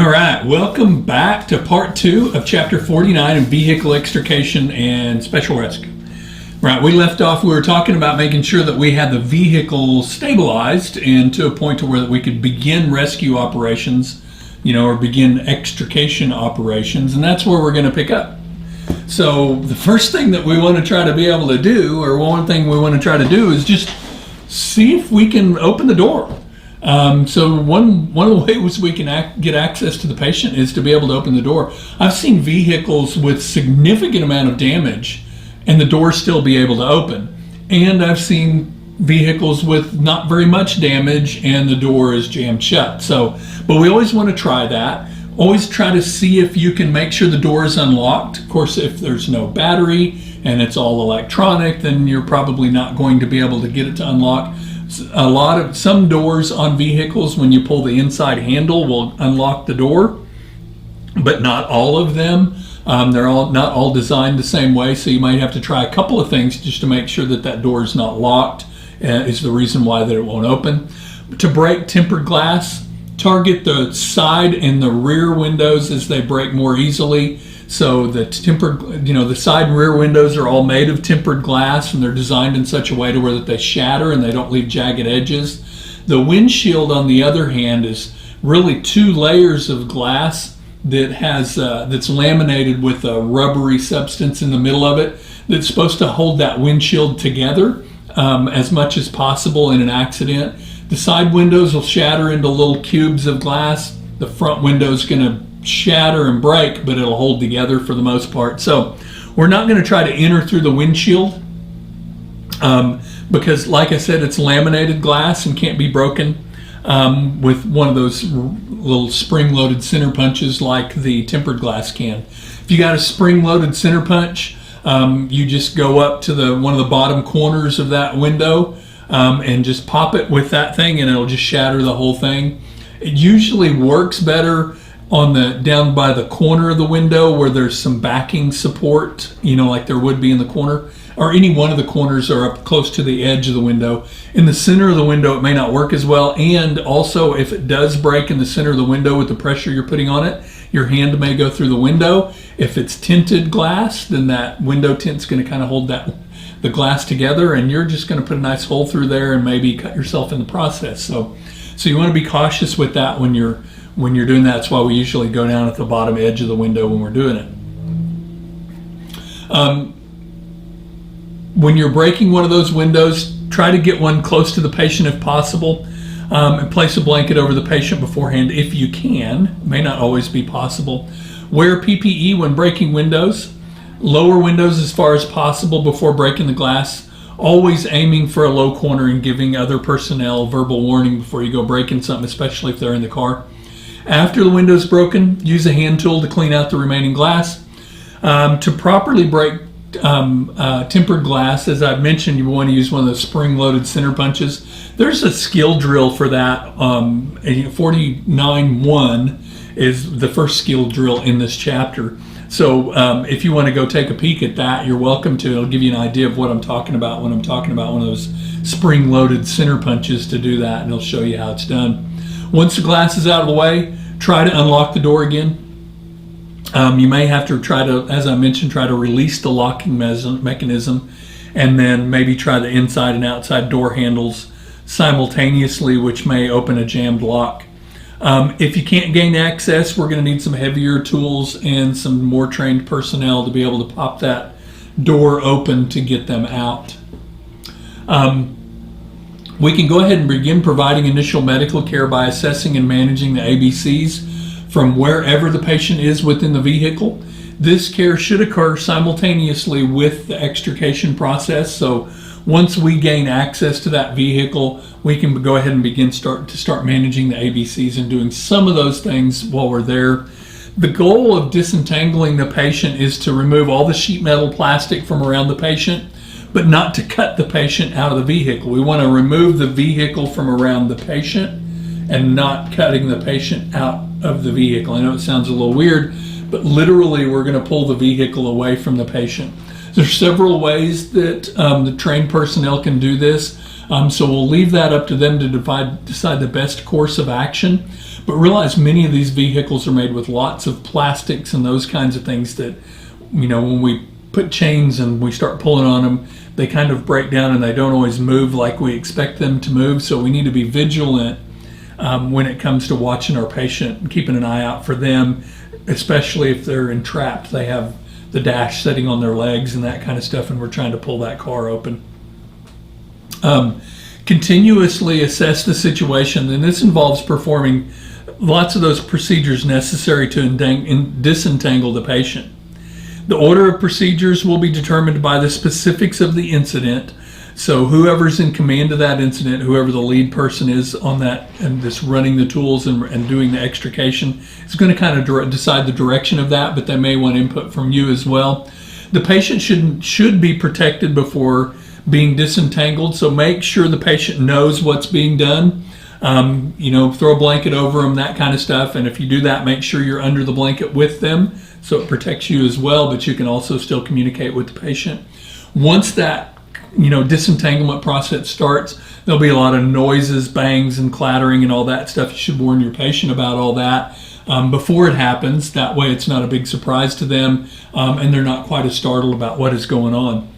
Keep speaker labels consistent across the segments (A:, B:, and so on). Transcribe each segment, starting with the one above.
A: All right, welcome back to part 2 of chapter 49 of vehicle extrication and special rescue. Right, we left off, we were talking about making sure that we had the vehicle stabilized and to a point to where that we could begin rescue operations, or begin extrication operations, and that's where we're going to pick up. So the first thing that we want to try to be able to do, or one thing we want to try to do, is just see if we can open the door. So one of the ways we can get access to the patient is to be able to open the door. I've seen vehicles with significant amount of damage and the door still be able to open. And I've seen vehicles with not very much damage and the door is jammed shut. But we always want to try that. Always try to see if you can make sure the door is unlocked. Of course, if there's no battery and it's all electronic, then you're probably not going to be able to get it to unlock. Some doors on vehicles, when you pull the inside handle, will unlock the door, but not all of them. They're not all designed the same way, so you might have to try a couple of things just to make sure that that door is not locked. Is the reason why that it won't open. To break tempered glass, target the side and the rear windows as they break more easily. So the the side and rear windows are all made of tempered glass, and they're designed in such a way to where that they shatter and they don't leave jagged edges. The windshield, on the other hand, is really 2 layers of glass that has that's laminated with a rubbery substance in the middle of it that's supposed to hold that windshield together as much as possible in an accident. The side windows will shatter into little cubes of glass. The front window is going to shatter and break, but it'll hold together for the most part. So we're not going to try to enter through the windshield because, like I said, it's laminated glass and can't be broken with one of those little spring-loaded center punches like the tempered glass can. If you got a spring-loaded center punch, you just go up to one of the bottom corners of that window and just pop it with that thing, and it'll just shatter the whole thing. It usually works better down by the corner of the window where there's some backing support, like there would be in the corner, or any one of the corners or up close to the edge of the window. In the center of the window, it may not work as well. And also, if it does break in the center of the window with the pressure you're putting on it, your hand may go through the window. If it's tinted glass, then that window tint's going to kind of hold the glass together, and you're just going to put a nice hole through there and maybe cut yourself in the process. So you want to be cautious with that when you're doing that. That's why we usually go down at the bottom edge of the window when we're doing it. When you're breaking one of those windows, try to get one close to the patient if possible, and place a blanket over the patient beforehand if you can. It may not always be possible. Wear PPE when breaking windows. Lower windows as far as possible before breaking the glass. Always aiming for a low corner and giving other personnel verbal warning before you go breaking something, especially if they're in the car. After the window's broken, use a hand tool to clean out the remaining glass. To properly break tempered glass, as I've mentioned, you want to use one of those spring-loaded center punches. There's a skill drill for that. 49.1 is the first skill drill in this chapter. So if you want to go take a peek at that, you're welcome to. It'll give you an idea of what I'm talking about when I'm talking about one of those spring-loaded center punches to do that, and it'll show you how it's done. Once the glass is out of the way, try to unlock the door again. You may have to try to, as I mentioned, try to release the locking mechanism, and then maybe try the inside and outside door handles simultaneously, which may open a jammed lock. If you can't gain access, we're going to need some heavier tools and some more trained personnel to be able to pop that door open to get them out. We can go ahead and begin providing initial medical care by assessing and managing the ABCs from wherever the patient is within the vehicle. This care should occur simultaneously with the extrication process. So once we gain access to that vehicle, we can go ahead and start managing the ABCs and doing some of those things while we're there. The goal of disentangling the patient is to remove all the sheet metal plastic from around the patient, but not to cut the patient out of the vehicle. We want to remove the vehicle from around the patient and not cutting the patient out of the vehicle. I know it sounds a little weird, but literally we're going to pull the vehicle away from the patient. There's several ways that the trained personnel can do this, so we'll leave that up to them to decide the best course of action. But realize many of these vehicles are made with lots of plastics and those kinds of things that, when we put chains and we start pulling on them, they kind of break down and they don't always move like we expect them to move. So we need to be vigilant when it comes to watching our patient and keeping an eye out for them, especially if they're entrapped. They have the dash sitting on their legs and that kind of stuff, and we're trying to pull that car open. Continuously assess the situation, and this involves performing lots of those procedures necessary to disentangle the patient. The order of procedures will be determined by the specifics of the incident. So whoever's in command of that incident, whoever the lead person is on that and this running the tools and doing the extrication, is going to kind of decide the direction of that, but they may want input from you as well. The patient should be protected before being disentangled, so make sure the patient knows what's being done. Throw a blanket over them, that kind of stuff, and if you do that, make sure you're under the blanket with them so it protects you as well, but you can also still communicate with the patient. Once that disentanglement process starts, there'll be a lot of noises, bangs and clattering and all that stuff. You should warn your patient about all that before it happens. That way it's not a big surprise to them and they're not quite as startled about what is going on.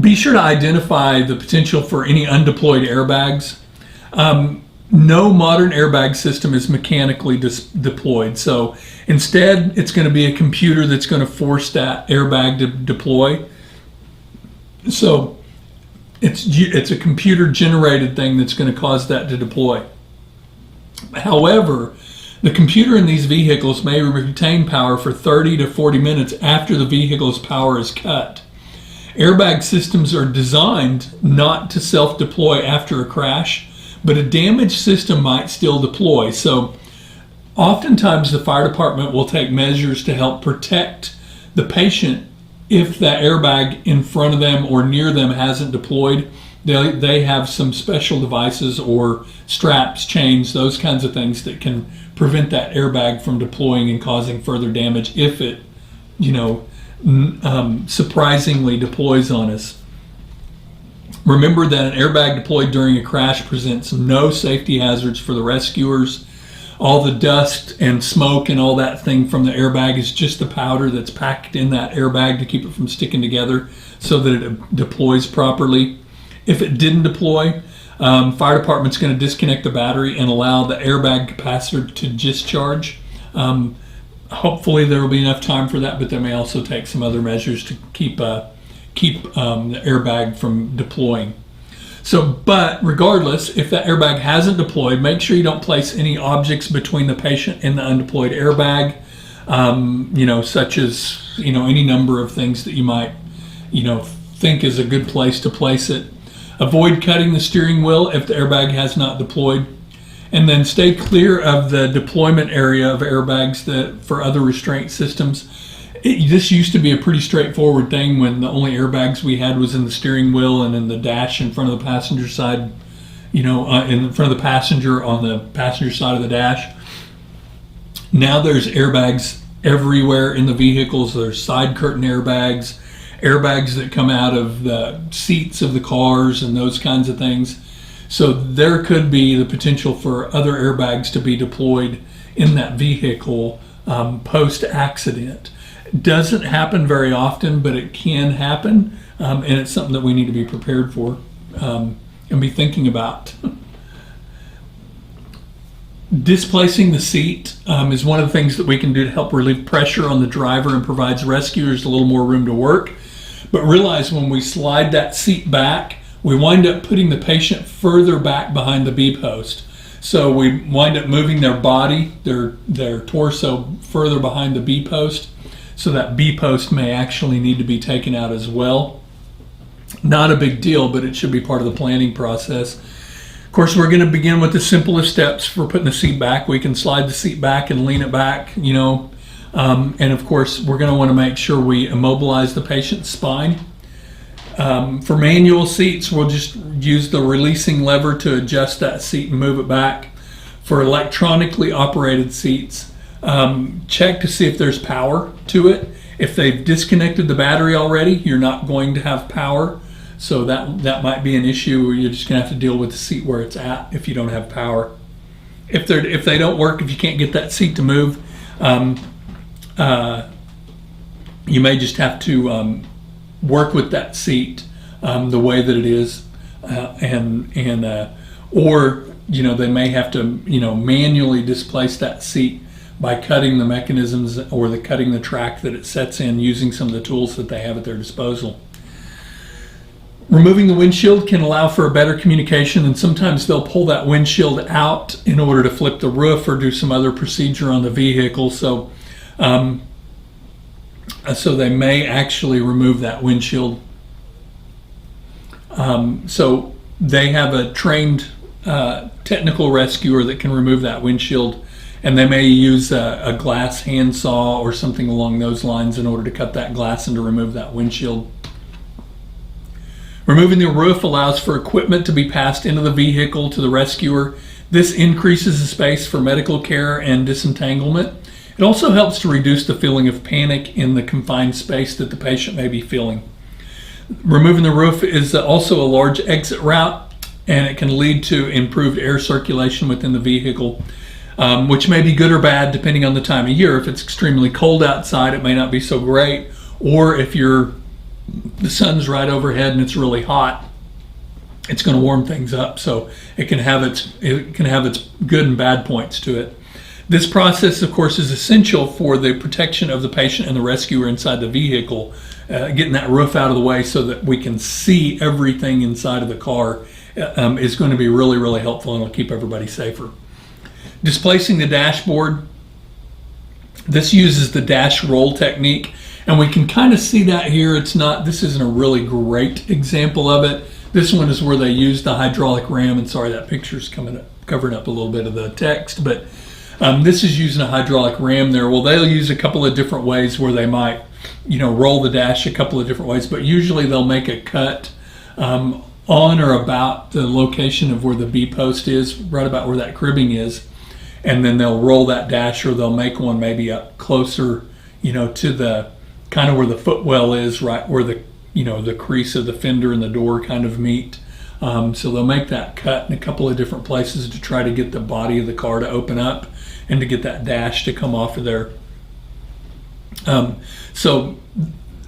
A: Be sure to identify the potential for any undeployed airbags. No modern airbag system is mechanically deployed. So instead, it's going to be a computer that's going to force that airbag to deploy. So it's a computer generated thing that's going to cause that to deploy. However, the computer in these vehicles may retain power for 30 to 40 minutes after the vehicle's power is cut. Airbag systems are designed not to self-deploy after a crash, but a damaged system might still deploy. So oftentimes the fire department will take measures to help protect the patient if that airbag in front of them or near them hasn't deployed. They have some special devices or straps, chains, those kinds of things that can prevent that airbag from deploying and causing further damage if it, surprisingly deploys on us. Remember that an airbag deployed during a crash presents no safety hazards for the rescuers. All the dust and smoke and all that thing from the airbag is just the powder that's packed in that airbag to keep it from sticking together so that it deploys properly. If it didn't deploy, fire department's going to disconnect the battery and allow the airbag capacitor to discharge. Hopefully there will be enough time for that, but they may also take some other measures to keep the airbag from deploying. But regardless, if that airbag hasn't deployed, make sure you don't place any objects between the patient and the undeployed airbag, such as, any number of things that you might, think is a good place to place it. Avoid cutting the steering wheel if the airbag has not deployed. And then stay clear of the deployment area of airbags for other restraint systems. This used to be a pretty straightforward thing when the only airbags we had was in the steering wheel and in the dash in front of the passenger side, in front of the passenger on the passenger side of the dash. Now there's airbags everywhere in the vehicles. There's side curtain airbags, airbags that come out of the seats of the cars and those kinds of things. So there could be the potential for other airbags to be deployed in that vehicle post-accident. Doesn't happen very often, but it can happen, and it's something that we need to be prepared for and be thinking about. Displacing the seat is one of the things that we can do to help relieve pressure on the driver and provides rescuers a little more room to work. But realize when we slide that seat back, we wind up putting the patient further back behind the B-post. So we wind up moving their body, their torso further behind the B-post. So that B-post may actually need to be taken out as well. Not a big deal, but it should be part of the planning process. Of course, we're going to begin with the simplest steps for putting the seat back. We can slide the seat back and lean it back, and of course, we're going to want to make sure we immobilize the patient's spine. For manual seats, we'll just use the releasing lever to adjust that seat and move it back. For electronically operated seats, check to see if there's power to it. If they've disconnected the battery already, you're not going to have power. So that might be an issue where you're just going to have to deal with the seat where it's at if you don't have power. if they don't work, if you can't get that seat to move, you may just have to work with that seat the way that it is, or they may have to manually displace that seat by cutting the mechanisms or cutting the track that it sets in using some of the tools that they have at their disposal. Removing the windshield can allow for a better communication, and sometimes they'll pull that windshield out in order to flip the roof or do some other procedure on the vehicle. So they may actually remove that windshield. So they have a trained technical rescuer that can remove that windshield, and they may use a glass handsaw or something along those lines in order to cut that glass and to remove that windshield. Removing the roof allows for equipment to be passed into the vehicle to the rescuer. This increases the space for medical care and disentanglement. It also helps to reduce the feeling of panic in the confined space that the patient may be feeling. Removing the roof is also a large exit route, and it can lead to improved air circulation within the vehicle, which may be good or bad depending on the time of year. If it's extremely cold outside, it may not be so great, or if the sun's right overhead and it's really hot, it's going to warm things up. So it can have its good and bad points to it. This process, of course, is essential for the protection of the patient and the rescuer inside the vehicle, getting that roof out of the way so that we can see everything inside of the car is going to be really, really helpful, and will keep everybody safer. Displacing the dashboard. This uses the dash roll technique, and we can kind of see that here. This isn't a really great example of it. This one is where they use the hydraulic ram, and sorry, that picture's covering up a little bit of the text, but this is using a hydraulic ram there. Well, they'll use a couple of different ways where they might, roll the dash a couple of different ways, but usually they'll make a cut on or about the location of where the B post is, right about where that cribbing is, and then they'll roll that dash, or they'll make one maybe up closer, to the kind of where the footwell is, right where the crease of the fender and the door kind of meet. So they'll make that cut in a couple of different places to try to get the body of the car to open up and to get that dash to come off of there. So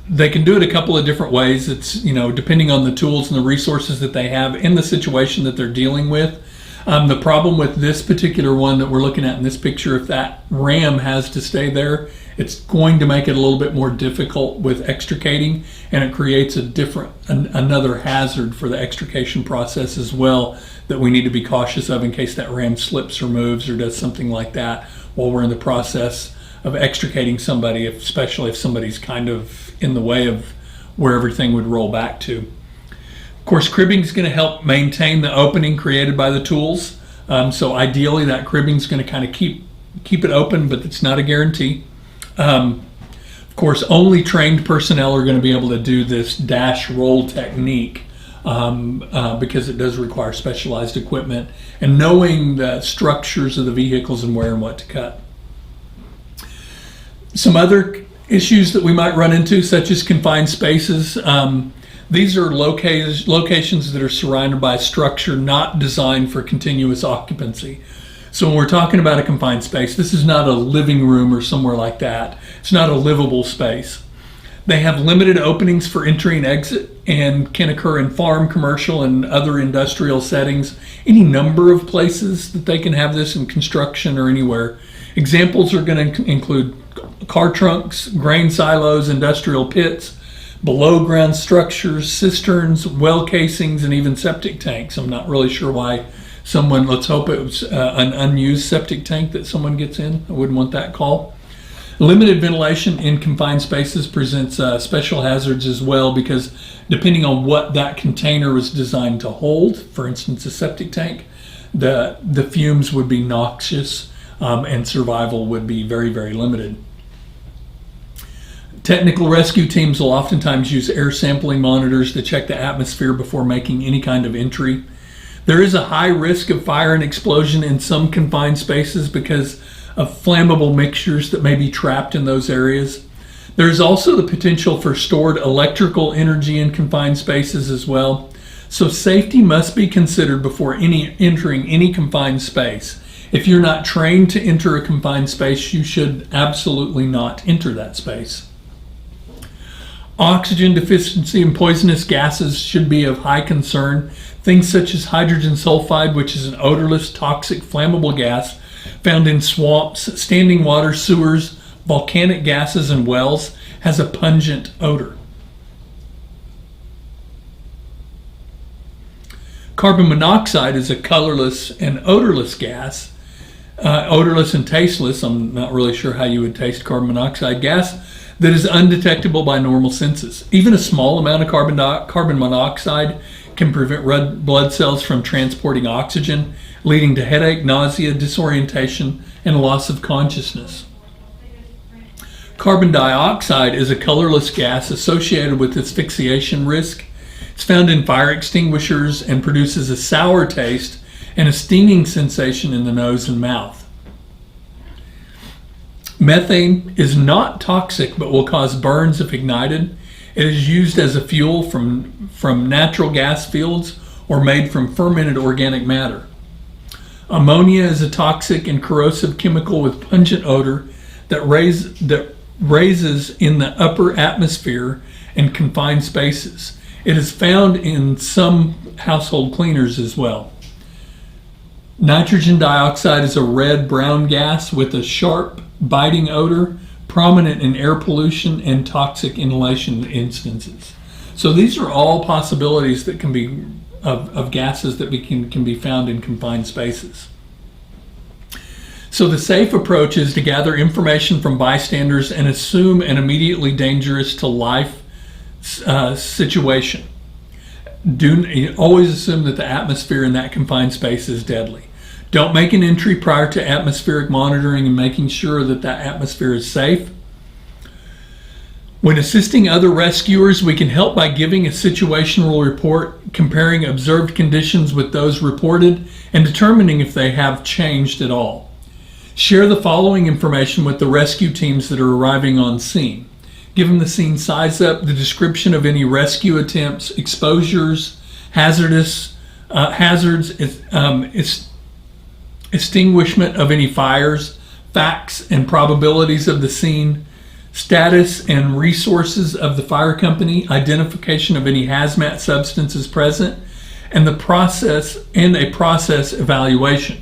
A: they can do it a couple of different ways. It's, depending on the tools and the resources that they have in the situation that they're dealing with. The problem with this particular one that we're looking at in this picture, if that ram has to stay there, it's going to make it a little bit more difficult with extricating, and it creates another hazard for the extrication process as well that we need to be cautious of in case that ram slips or moves or does something like that while we're in the process of extricating somebody, especially if somebody's kind of in the way of where everything would roll back to. Of course, cribbing is going to help maintain the opening created by the tools. So ideally that cribbing is going to kind of keep it open, but it's not a guarantee. Of course, only trained personnel are going to be able to do this dash roll technique because it does require specialized equipment and knowing the structures of the vehicles and where and what to cut. Some other issues that we might run into, such as confined spaces. These are locations that are surrounded by a structure not designed for continuous occupancy. So when we're talking about a confined space, this is not a living room or somewhere like that. It's not a livable space. They have limited openings for entry and exit and can occur in farm, commercial, and other industrial settings. Any number of places that they can have this in construction or anywhere. Examples are going to include car trunks, grain silos, industrial pits, below ground structures, cisterns, well casings, and even septic tanks. I'm not really sure why let's hope it was an unused septic tank that someone gets in. I wouldn't want that call. Limited ventilation in confined spaces presents special hazards as well, because depending on what that container was designed to hold, for instance a septic tank, the fumes would be noxious and survival would be very, very limited. Technical rescue teams will oftentimes use air sampling monitors to check the atmosphere before making any kind of entry. There is a high risk of fire and explosion in some confined spaces because of flammable mixtures that may be trapped in those areas. There is also the potential for stored electrical energy in confined spaces as well. So safety must be considered before entering any confined space. If you're not trained to enter a confined space, you should absolutely not enter that space. Oxygen deficiency and poisonous gases should be of high concern. Things such as hydrogen sulfide, which is an odorless, toxic, flammable gas found in swamps, standing water, sewers, volcanic gases, and wells, has a pungent odor. Carbon monoxide is a colorless and odorless gas. Odorless and tasteless. I'm not really sure how you would taste carbon monoxide gas that is undetectable by normal senses. Even a small amount of carbon monoxide can prevent red blood cells from transporting oxygen, leading to headache, nausea, disorientation, and loss of consciousness. Carbon dioxide is a colorless gas associated with asphyxiation risk. It's found in fire extinguishers and produces a sour taste and a stinging sensation in the nose and mouth. Methane is not toxic but will cause burns if ignited. It is used as a fuel from natural gas fields or made from fermented organic matter. Ammonia is a toxic and corrosive chemical with pungent odor that raises in the upper atmosphere and confined spaces. It is found in some household cleaners as well. Nitrogen dioxide is a red-brown gas with a sharp, biting odor, prominent in air pollution and toxic inhalation instances. So these are all possibilities that can be of gases that can be found in confined spaces. So the safe approach is to gather information from bystanders and assume an immediately dangerous to life situation. Always assume that the atmosphere in that confined space is deadly. Don't make an entry prior to atmospheric monitoring and making sure that that atmosphere is safe. When assisting other rescuers, we can help by giving a situational report, comparing observed conditions with those reported, and determining if they have changed at all. Share the following information with the rescue teams that are arriving on scene. Give them the scene size up, the description of any rescue attempts, exposures, hazards, extinguishment of any fires, facts and probabilities of the scene, status and resources of the fire company, identification of any hazmat substances present, and a process evaluation.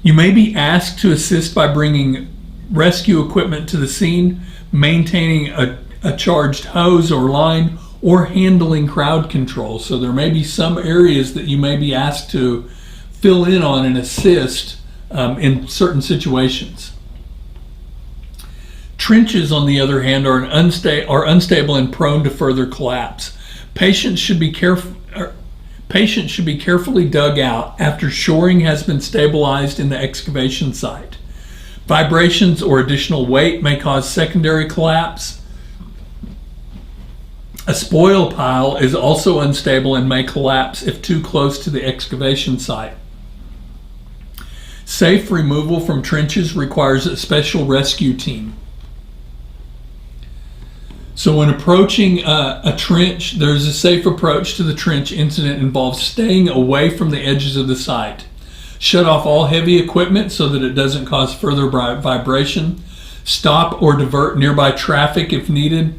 A: You may be asked to assist by bringing rescue equipment to the scene, maintaining a charged hose or line, or handling crowd control. So there may be some areas that you may be asked to fill in on and assist in certain situations. Trenches, on the other hand, are unstable and prone to further collapse. Patients should be carefully dug out after shoring has been stabilized in the excavation site. Vibrations or additional weight may cause secondary collapse. A spoil pile is also unstable and may collapse if too close to the excavation site. Safe removal from trenches requires a special rescue team. So when approaching a trench, there's a safe approach to the trench incident involves staying away from the edges of the site. Shut off all heavy equipment so that it doesn't cause further vibration. Stop or divert nearby traffic if needed.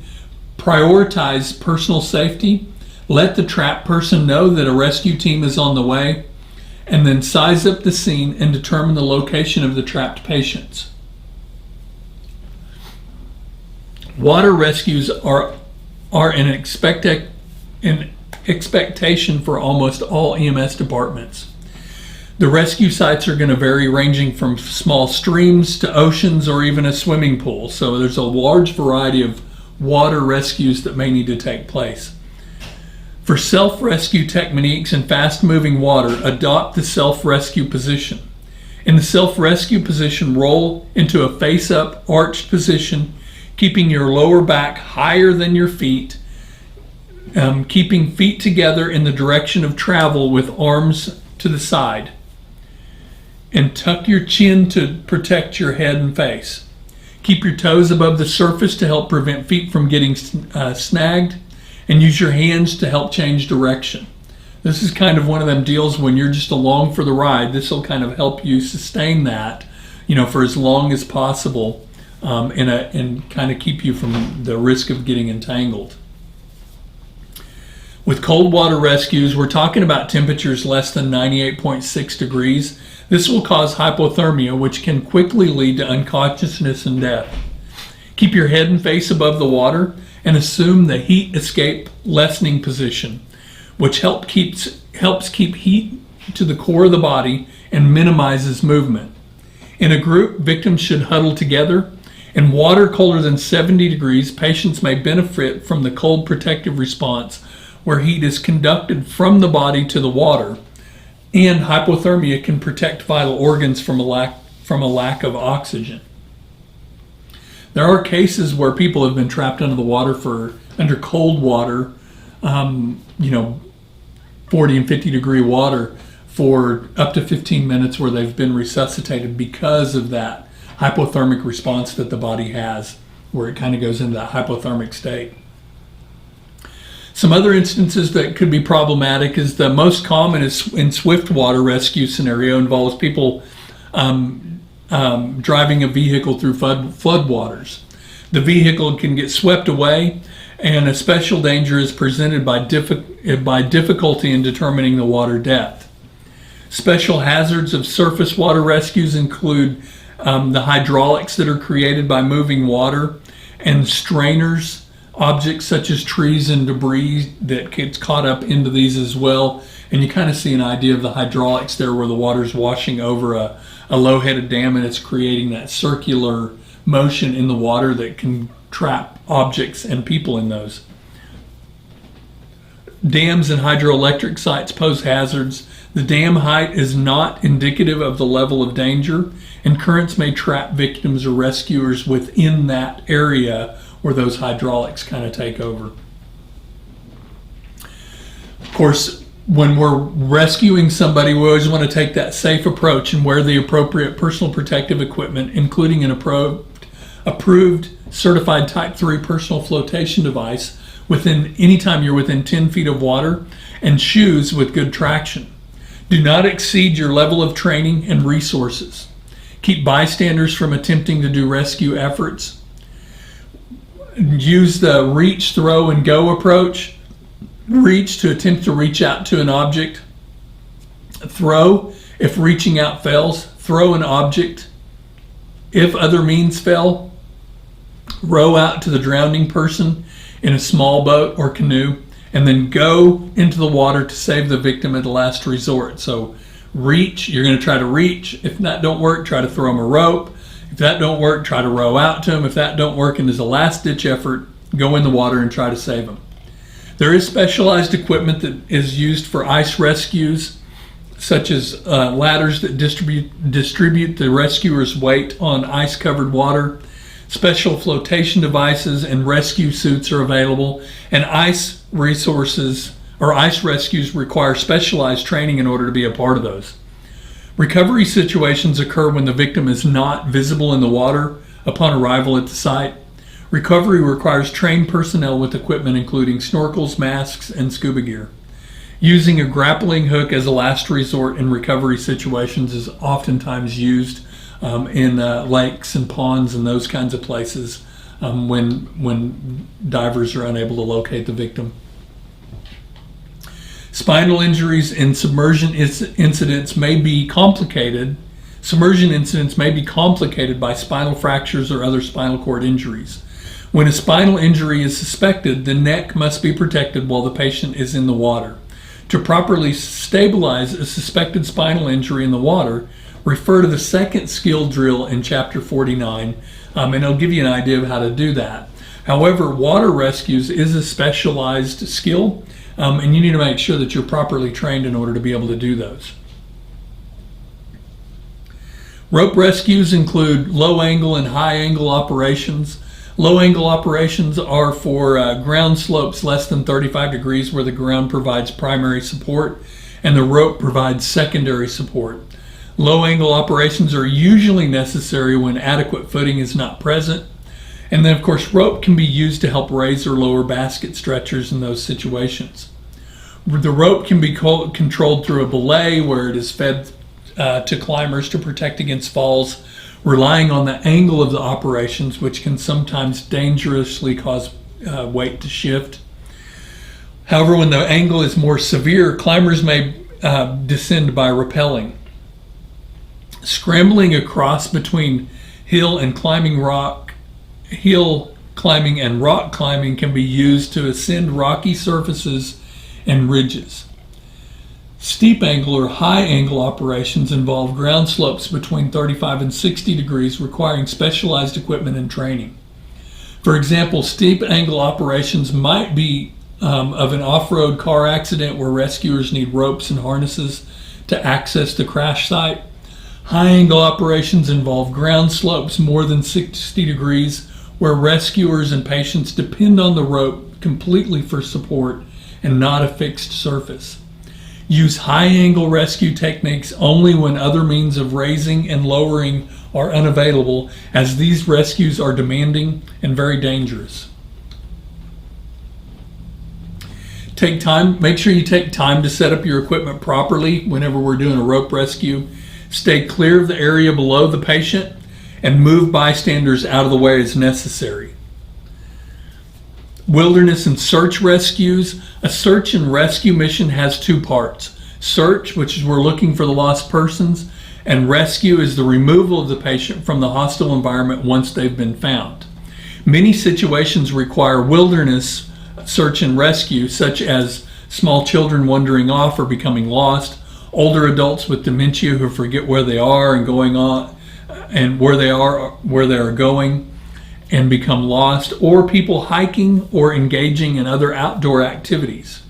A: Prioritize personal safety. Let the trapped person know that a rescue team is on the way. And then size up the scene and determine the location of the trapped patients. Water rescues are an expectation for almost all EMS departments. The rescue sites are going to vary, ranging from small streams to oceans or even a swimming pool. So there's a large variety of water rescues that may need to take place. For self-rescue techniques in fast-moving water, adopt the self-rescue position. In the self-rescue position, roll into a face-up, arched position, keeping your lower back higher than your feet, keeping feet together in the direction of travel with arms to the side. And tuck your chin to protect your head and face. Keep your toes above the surface to help prevent feet from getting snagged, and use your hands to help change direction. This is kind of one of them deals when you're just along for the ride. This will kind of help you sustain that, for as long as possible, and kind of keep you from the risk of getting entangled. With cold water rescues, we're talking about temperatures less than 98.6 degrees. This will cause hypothermia, which can quickly lead to unconsciousness and death. Keep your head and face above the water and assume the heat escape lessening position, which helps keep heat to the core of the body and minimizes movement. In a group, victims should huddle together. In water colder than 70 degrees, patients may benefit from the cold protective response, where heat is conducted from the body to the water, and hypothermia can protect vital organs from a lack of oxygen. There are cases where people have been trapped under the water under cold water, 40 and 50 degree water for up to 15 minutes, where they've been resuscitated because of that hypothermic response that the body has, where it kind of goes into that hypothermic state. Some other instances that could be problematic is the most common is in swift water rescue scenario, involves people driving a vehicle through flood waters. The vehicle can get swept away, and a special danger is presented by difficulty in determining the water depth. Special hazards of surface water rescues include the hydraulics that are created by moving water, and strainers, objects such as trees and debris that gets caught up into these as well. And you kind of see an idea of the hydraulics there, where the water's washing over a low-headed dam, and it's creating that circular motion in the water that can trap objects and people in those. Dams and hydroelectric sites pose hazards. The dam height is not indicative of the level of danger, and currents may trap victims or rescuers within that area where those hydraulics kind of take over. Of course, when we're rescuing somebody, we always want to take that safe approach and wear the appropriate personal protective equipment, including an approved certified Type 3 personal flotation device anytime you're within 10 feet of water, and shoes with good traction. Do not exceed your level of training and resources. Keep bystanders from attempting to do rescue efforts. Use the reach, throw, and go approach. Reach to attempt to reach out to an object. Throw if reaching out fails. Throw an object if other means fail. Row out to the drowning person in a small boat or canoe, and then go into the water to save the victim at the last resort. So reach, you're going to try to reach. If that don't work, try to throw them a rope. If that don't work, try to row out to them. If that don't work and is a last-ditch effort, go in the water and try to save them. There is specialized equipment that is used for ice rescues, such as ladders that distribute the rescuer's weight on ice-covered water. Special flotation devices and rescue suits are available, and ice rescues require specialized training in order to be a part of those. Recovery situations occur when the victim is not visible in the water upon arrival at the site. Recovery requires trained personnel with equipment including snorkels, masks, and scuba gear. Using a grappling hook as a last resort in recovery situations is oftentimes used in lakes and ponds and those kinds of places when divers are unable to locate the victim. Spinal injuries and submersion incidents may be complicated. Submersion incidents may be complicated by spinal fractures or other spinal cord injuries. When a spinal injury is suspected, the neck must be protected while the patient is in the water. To properly stabilize a suspected spinal injury in the water, refer to the second skill drill in Chapter 49, and it'll give you an idea of how to do that. However, water rescues is a specialized skill, and you need to make sure that you're properly trained in order to be able to do those. Rope rescues include low angle and high angle operations. Low angle operations are for ground slopes less than 35 degrees where the ground provides primary support and the rope provides secondary support. Low angle operations are usually necessary when adequate footing is not present. And then of course rope can be used to help raise or lower basket stretchers in those situations. The rope can be controlled through a belay where it is fed to climbers to protect against falls, relying on the angle of the operations, which can sometimes dangerously cause weight to shift. However, when the angle is more severe, climbers may descend by rappelling. Scrambling across between hill climbing and rock climbing can be used to ascend rocky surfaces and ridges. Steep angle or high angle operations involve ground slopes between 35 and 60 degrees, requiring specialized equipment and training. For example, steep angle operations might be of an off-road car accident where rescuers need ropes and harnesses to access the crash site. High angle operations involve ground slopes more than 60 degrees where rescuers and patients depend on the rope completely for support and not a fixed surface. Use high angle rescue techniques only when other means of raising and lowering are unavailable, as these rescues are demanding and very dangerous. Make sure you take time to set up your equipment properly whenever we're doing a rope rescue. Stay clear of the area below the patient and move bystanders out of the way as necessary. Wilderness and search rescues. A search and rescue mission has two parts. Search, which is we're looking for the lost persons, and rescue is the removal of the patient from the hostile environment once they've been found. Many situations require wilderness search and rescue, such as small children wandering off or becoming lost, older adults with dementia who forget where they are and going on, and where they are going and become lost, or people hiking or engaging in other outdoor activities.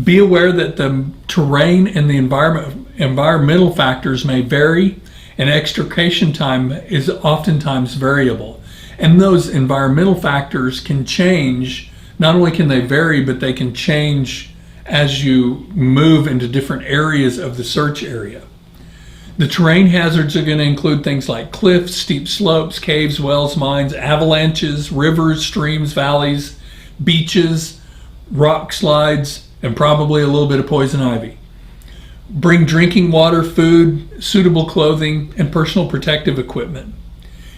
A: Be aware that the terrain and the environmental factors may vary, and extrication time is oftentimes variable. And those environmental factors can change. Not only can they vary, but they can change as you move into different areas of the search area. The terrain hazards are going to include things like cliffs, steep slopes, caves, wells, mines, avalanches, rivers, streams, valleys, beaches, rock slides, and probably a little bit of poison ivy. Bring drinking water, food, suitable clothing, and personal protective equipment.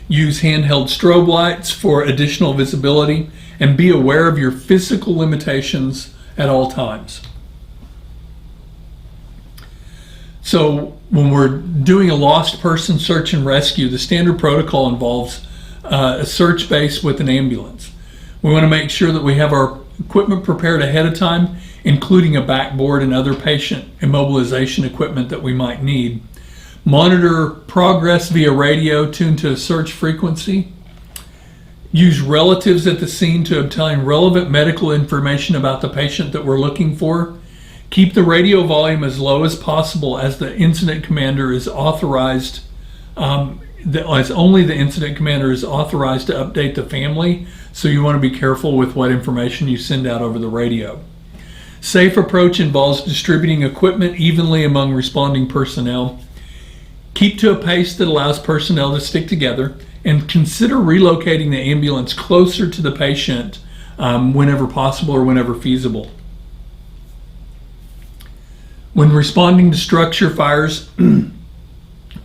A: Use handheld strobe lights for additional visibility, and be aware of your physical limitations at all times. So when we're doing a lost person search and rescue, the standard protocol involves a search base with an ambulance. We want to make sure that we have our equipment prepared ahead of time, including a backboard and other patient immobilization equipment that we might need. Monitor progress via radio tuned to a search frequency. Use relatives at the scene to obtain relevant medical information about the patient that we're looking for. Keep the radio volume as low as possible, as the incident commander is authorized, as only the incident commander is authorized to update the family, so you want to be careful with what information you send out over the radio. Safe approach involves distributing equipment evenly among responding personnel. Keep to a pace that allows personnel to stick together, and consider relocating the ambulance closer to the patient whenever possible or whenever feasible. When responding to structure fires,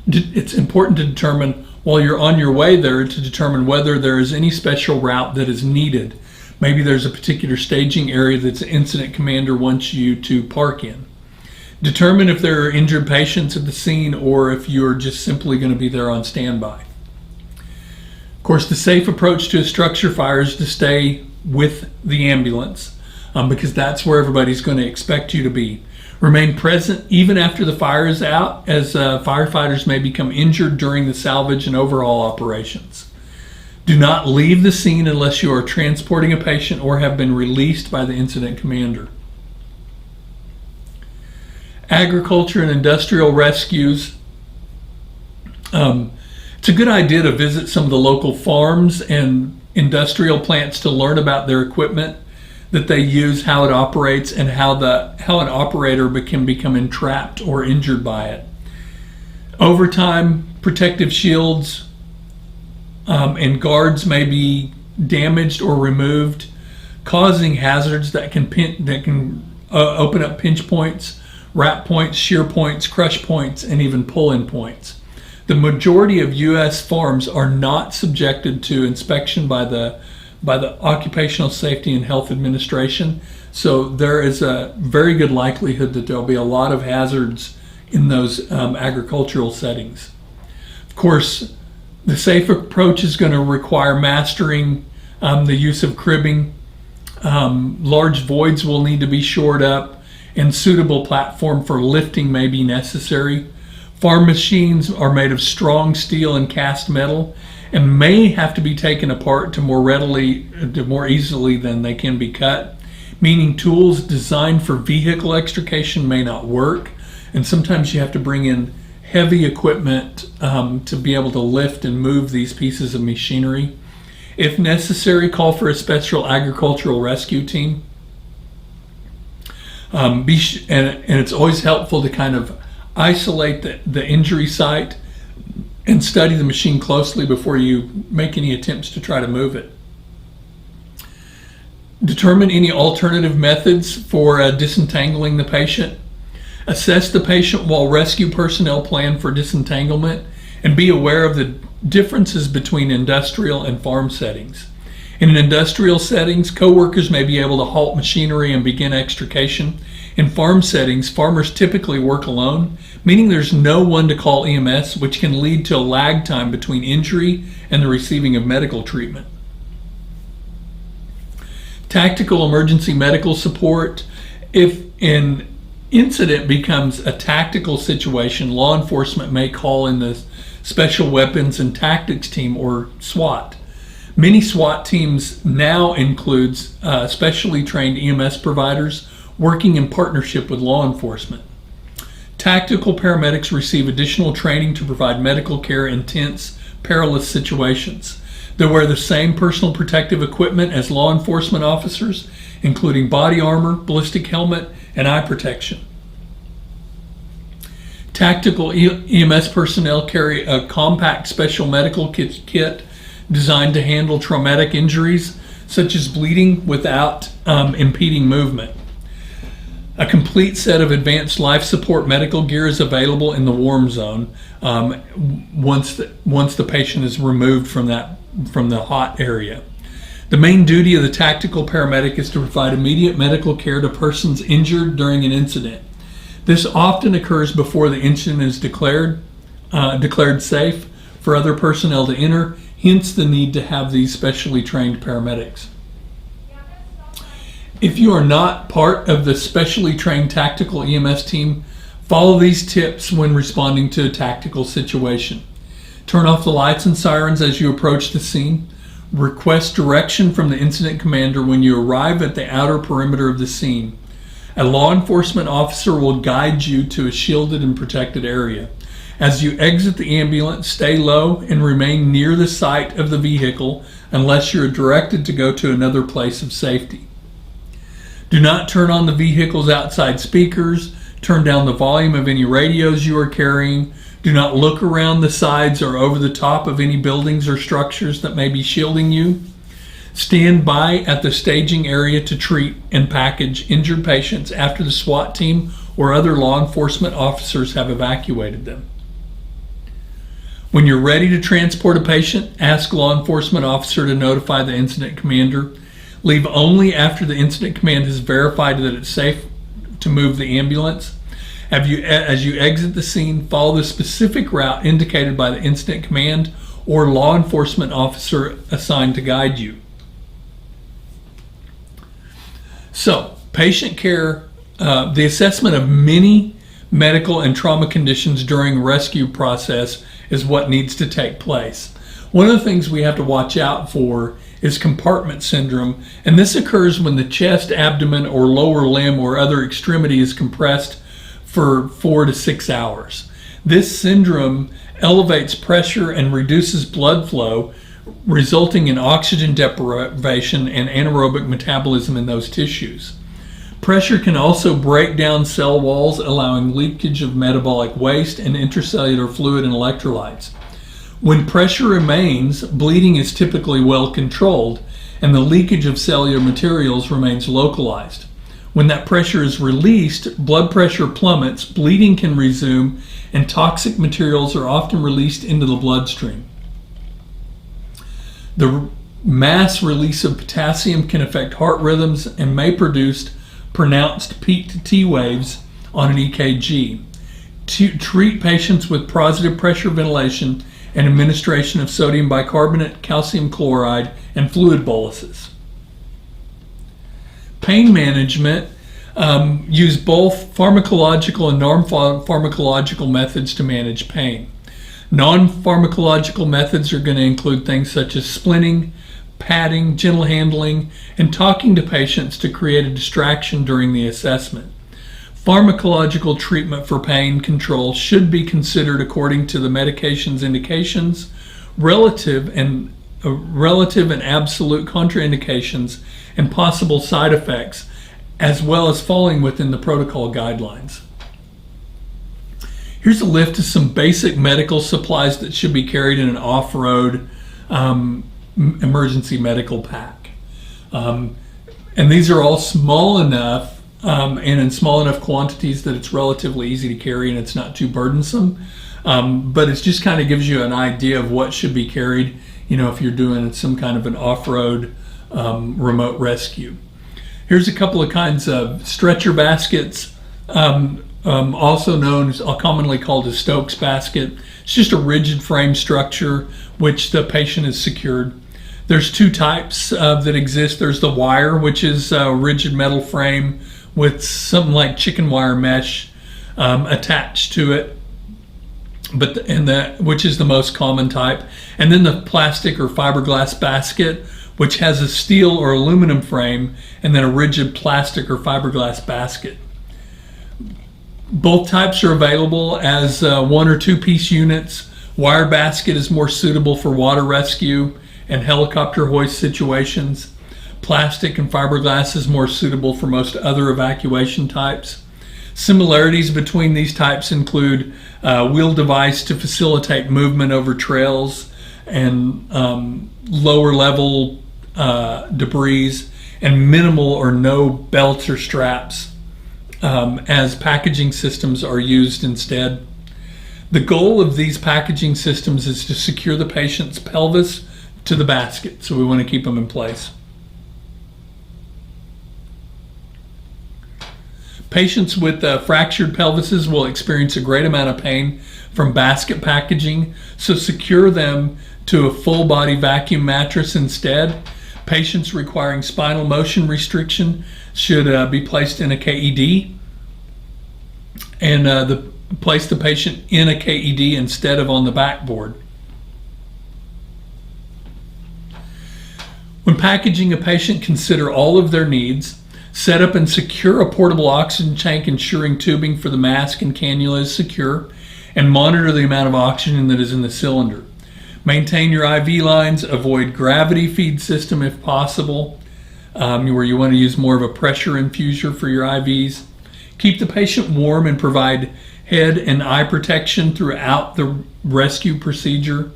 A: it's important to determine, while you're on your way there, to determine whether there is any special route that is needed. Maybe there's a particular staging area that the incident commander wants you to park in. Determine if there are injured patients at the scene or if you're just simply going to be there on standby. Of course, the safe approach to a structure fire is to stay with the ambulance because that's where everybody's going to expect you to be. Remain present even after the fire is out, as firefighters may become injured during the salvage and overhaul operations. Do not leave the scene unless you are transporting a patient or have been released by the incident commander. Agriculture and industrial rescues. It's a good idea to visit some of the local farms and industrial plants to learn about their equipment that they use, how it operates, and how an operator can become entrapped or injured by it. Over time, protective shields and guards may be damaged or removed. causing hazards that can open up pinch points, wrap points, shear points, crush points, and even pull-in points. The majority of U.S. farms are not subjected to inspection by the Occupational Safety and Health Administration, so there is a very good likelihood that there'll be a lot of hazards in those agricultural settings. Of course, the safe approach is going to require mastering the use of cribbing. Large voids will need to be shored up, and suitable platform for lifting may be necessary. Farm machines are made of strong steel and cast metal and may have to be taken apart to more easily than they can be cut, meaning tools designed for vehicle extrication may not work, and sometimes you have to bring in heavy equipment to be able to lift and move these pieces of machinery. If necessary, call for a special agricultural rescue team. And it's always helpful to kind of isolate the injury site and study the machine closely before you make any attempts to try to move it. Determine any alternative methods for disentangling the patient. Assess the patient while rescue personnel plan for disentanglement, and be aware of the differences between industrial and farm settings. In industrial settings, co-workers may be able to halt machinery and begin extrication. In farm settings, farmers typically work alone, meaning there's no one to call EMS, which can lead to a lag time between injury and the receiving of medical treatment. Tactical emergency medical support. If an incident becomes a tactical situation, law enforcement may call in the Special Weapons and Tactics Team, or SWAT. Many SWAT teams now includes specially trained EMS providers working in partnership with law enforcement. Tactical paramedics receive additional training to provide medical care in tense, perilous situations. They wear the same personal protective equipment as law enforcement officers, including body armor, ballistic helmet, and eye protection. Tactical EMS personnel carry a compact special medical kit designed to handle traumatic injuries, such as bleeding without impeding movement. A complete set of advanced life support medical gear is available in the warm zone once the patient is removed from the hot area. The main duty of the tactical paramedic is to provide immediate medical care to persons injured during an incident. This often occurs before the incident is declared safe for other personnel to enter, hence the need to have these specially trained paramedics. If you are not part of the specially trained tactical EMS team, follow these tips when responding to a tactical situation. Turn off the lights and sirens as you approach the scene. Request direction from the incident commander when you arrive at the outer perimeter of the scene. A law enforcement officer will guide you to a shielded and protected area. As you exit the ambulance, stay low and remain near the site of the vehicle unless you're directed to go to another place of safety. Do not turn on the vehicle's outside speakers. Turn down the volume of any radios you are carrying. Do not look around the sides or over the top of any buildings or structures that may be shielding you. Stand by at the staging area to treat and package injured patients after the SWAT team or other law enforcement officers have evacuated them. When you're ready to transport a patient, ask law enforcement officer to notify the incident commander. Leave only after the incident command has verified that it's safe to move the ambulance. As you exit the scene, follow the specific route indicated by the incident command or law enforcement officer assigned to guide you. So, patient care, the assessment of many medical and trauma conditions during rescue process is what needs to take place. One of the things we have to watch out for is compartment syndrome, and this occurs when the chest, abdomen, or lower limb or other extremity is compressed for 4 to 6 hours. This syndrome elevates pressure and reduces blood flow, resulting in oxygen deprivation and anaerobic metabolism in those tissues. Pressure can also break down cell walls, allowing leakage of metabolic waste and intracellular fluid and electrolytes. When pressure remains, bleeding is typically well controlled. and the leakage of cellular materials remains localized. When that pressure is released, blood pressure plummets, bleeding can resume, and toxic materials are often released into the bloodstream. The mass release of potassium can affect heart rhythms and may produce pronounced peak to T waves on an EKG. To treat patients with positive pressure ventilation and administration of sodium bicarbonate, calcium chloride, and fluid boluses. Pain management use both pharmacological and non-pharmacological methods to manage pain. Non-pharmacological methods are going to include things such as splinting, patting, gentle handling, and talking to patients to create a distraction during the assessment. Pharmacological treatment for pain control should be considered according to the medication's indications, relative and absolute contraindications, and possible side effects, as well as falling within the protocol guidelines. Here's a list of some basic medical supplies that should be carried in an off-road emergency medical pack. And these are all small enough and in small enough quantities that it's relatively easy to carry and it's not too burdensome. But it just kind of gives you an idea of what should be carried, if you're doing some kind of an off-road remote rescue. Here's a couple of kinds of stretcher baskets, also known as, commonly called a Stokes basket. It's just a rigid frame structure which the patient is secured. There's two types that exist. There's the wire, which is a rigid metal frame with something like chicken wire mesh attached to it, which is the most common type. And then the plastic or fiberglass basket, which has a steel or aluminum frame, and then a rigid plastic or fiberglass basket. Both types are available as 1 or 2 piece units. Wire basket is more suitable for water rescue and helicopter hoist situations. Plastic and fiberglass is more suitable for most other evacuation types. Similarities between these types include wheel device to facilitate movement over trails and lower level debris, and minimal or no belts or straps as packaging systems are used instead. The goal of these packaging systems is to secure the patient's pelvis to the basket, so we want to keep them in place. Patients with fractured pelvises will experience a great amount of pain from basket packaging, so secure them to a full body vacuum mattress instead. Patients requiring spinal motion restriction should be placed in a KED, and place the patient in a KED instead of on the backboard. When packaging a patient, consider all of their needs. Set up and secure a portable oxygen tank, ensuring tubing for the mask and cannula is secure, and monitor the amount of oxygen that is in the cylinder. Maintain your IV lines, avoid gravity feed system if possible, where you want to use more of a pressure infuser for your IVs. Keep the patient warm and provide head and eye protection throughout the rescue procedure,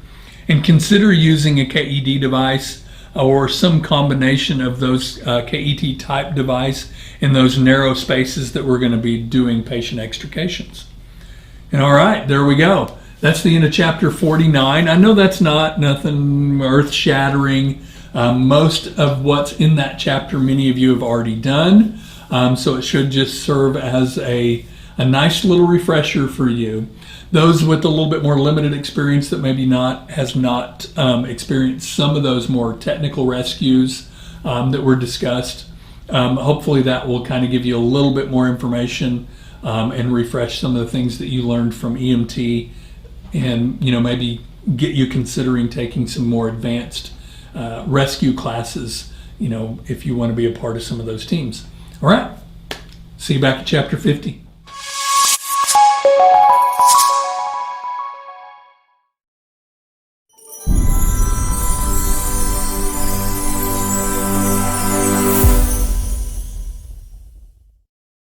A: and consider using a KED device or some combination of those KET type device in those narrow spaces that we're going to be doing patient extrications. And all right, there we go. That's the end of chapter 49. I know that's nothing earth-shattering. Most of what's in that chapter, many of you have already done. So it should just serve as a nice little refresher for you. Those with a little bit more limited experience that maybe has not experienced some of those more technical rescues that were discussed, hopefully that will kind of give you a little bit more information and refresh some of the things that you learned from EMT, and maybe get you considering taking some more advanced rescue classes, if you want to be a part of some of those teams. All right, see you back at chapter 50.